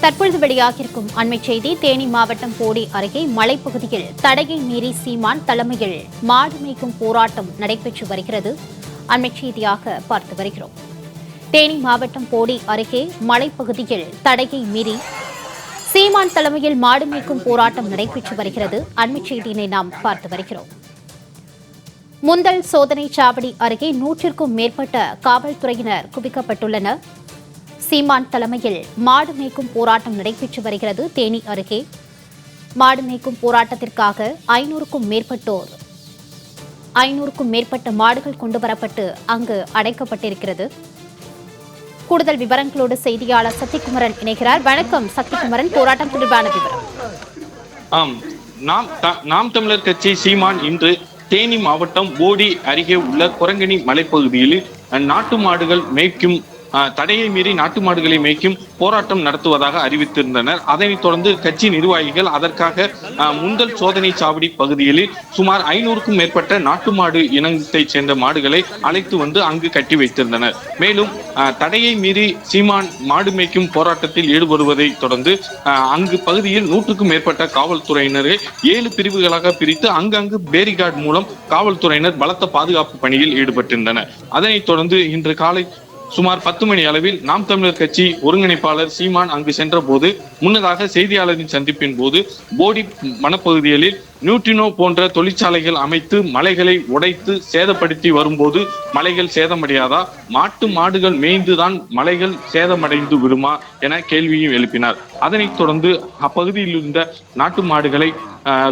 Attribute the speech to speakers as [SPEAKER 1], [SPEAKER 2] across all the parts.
[SPEAKER 1] தற்பொழுது வெளியாகியிருக்கும் அண்மை செய்தி. தேனி மாவட்டம் போடி அருகே மலைப்பகுதியில் தடையை மீறி சீமான் தலைமையில் மாடு மேய்க்கும் போராட்டம் நடைபெற்று வருகிறது. அண்மை செய்தியாக பார்த்து வருகிறோம். தேனி மாவட்டம் போடி அருகே மலைப்பகுதியில் தடையை மீறி சீமான் தலைமையில் மாடு மேய்க்கும் போராட்டம் நடைபெற்று வருகிறது. அண்மை செய்தியினை நாம் பார்த்து வருகிறோம். முந்தல் சோதனை சாவடி அருகே 100க்கும் மேற்பட்ட காவல்துறையினர் குவிக்கப்பட்டுள்ளனர். சீமான் தலைமையில் மாடு மேய்க்கும் போராட்டம் நடைபெற்று வருகிறது. தேனி அருகே மாடு மேய்க்கும் போராட்டத்திற்காக 500க்கும் மேற்பட்ட மாடுகள் கொண்டுவரப்பட்டு அங்கு அடைக்கப்பட்டிருக்கிறது. கூடுதல் விவரங்களோடு செய்தியாளர் சக்திகுமரன் இணைகிறார். வணக்கம் சக்திகுமரன், போராட்டம் தொடர்பான விவரம்.
[SPEAKER 2] நாம் தமிழர் கட்சி சீமான் இன்று தேனி மாவட்டம் போடி அருகே உள்ள குரங்கணி மலைப்பகுதியில் நாட்டு மாடுகள் மேய்க்கும் தடையை மீறி நாட்டு மாடுகளை மேய்க்கும் போராட்டம் நடத்துவதாக அறிவித்திருந்தனர். அதனைத் தொடர்ந்து கட்சி நிர்வாகிகள் அதற்காக முந்தல் சோதனை சாவடி பகுதியில் சுமார் 500க்கும் மேற்பட்ட நாட்டு மாடு இனத்தைச் சேர்ந்த மாடுகளை அழைத்து வந்து அங்கு கட்டி வைத்திருந்தனர். மேலும் தடையை மீறி சீமான் மாடு மேய்க்கும் போராட்டத்தில் ஈடுபடுவதை தொடர்ந்து அங்கு பகுதியில் 100க்கும் மேற்பட்ட காவல்துறையினரை 7 பிரிவுகளாக பிரித்து அங்கங்கு பேரிகார்டு மூலம் காவல்துறையினர் பலத்த பாதுகாப்பு பணியில் ஈடுபட்டிருந்தனர். அதனைத் தொடர்ந்து இன்று காலை சுமார் 10 மணி அளவில் நாம் தமிழர் கட்சி ஒருங்கிணைப்பாளர் சீமான் அங்கு சென்ற போது முன்னதாக செய்தியாளரின் சந்திப்பின் போது போடி வனப்பகுதிகளில் நியூட்ரினோ போன்ற தொழிற்சாலைகள் அமைத்து மலைகளை உடைத்து சேதப்படுத்தி வரும்போது மலைகள் சேதமடையாதா, மாடுகள் மேய்ந்துதான் மலைகள் சேதமடைந்து விடுமா என கேள்வியும் எழுப்பினார். அதனைத் தொடர்ந்து அப்பகுதியில் இருந்த நாட்டு மாடுகளை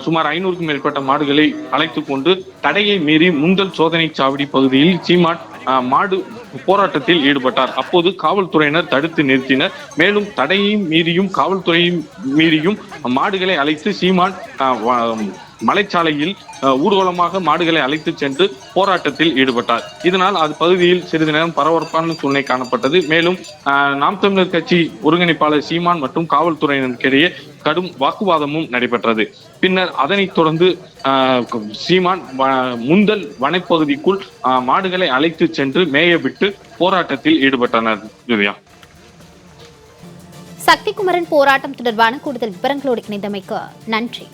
[SPEAKER 2] சுமார் 500க்கும் மேற்பட்ட மாடுகளை அழைத்து கொண்டு தடையை மீறி முந்தல் சோதனை சாவடி பகுதியில் சீமான் மாடு போராட்டத்தில் ஈடுபட்டார். அப்போது காவல்துறையினர் தடுத்து நிறுத்தினர். மேலும் தடையையும் மீறியும் காவல்துறையும் மீறியும் மாடுகளை அழைத்து சீமான் மலைச்சாலையில் ஊர்வலமாக மாடுகளை அழைத்து சென்று போராட்டத்தில் ஈடுபட்டார். இதனால் அது பகுதியில் சிறிது நேரம் பரபரப்பான சூழ்நிலை காணப்பட்டது. மேலும் நாம் தமிழர் கட்சி ஒருங்கிணைப்பாளர் சீமான் மற்றும் காவல்துறையினருக்கிடையே கடும் வாக்குவாதமும் நடைபெற்றது. பின்னர் அதனைத் தொடர்ந்து சீமான் முந்தல் வனப்பகுதிக்குள் மாடுகளை அழைத்து சென்று மேய விட்டு போராட்டத்தில் ஈடுபட்டனர்.
[SPEAKER 1] சக்திகுமரன், போராட்டம் தொடர்பான கூடுதல் விவரங்களோடு இணைந்தமைக்கு நன்றி.